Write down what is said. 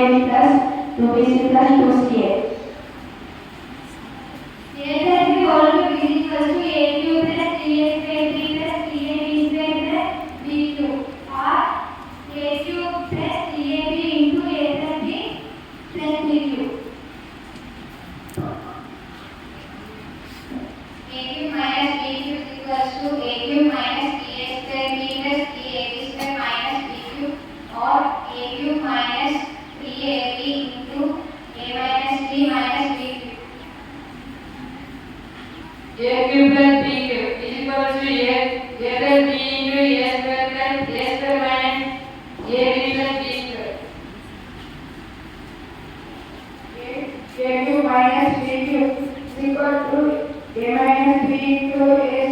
2ab plus 2bc plus 2ca. A plus b whole cube is equals to a cube plus 3a square b plus 3ab square plus b cube, or a cube plus 3ab into a plus b plus b cube. A cube minus b cube is equals to a cube minus 3a square b plus 3ab square minus b cube, or a cube minus 3ab into a minus b minus b cube. A cube plus b cube is equals to a plus b into a square plus a square minus ab plus b square. A cube minus b cube is equal to a minus b into a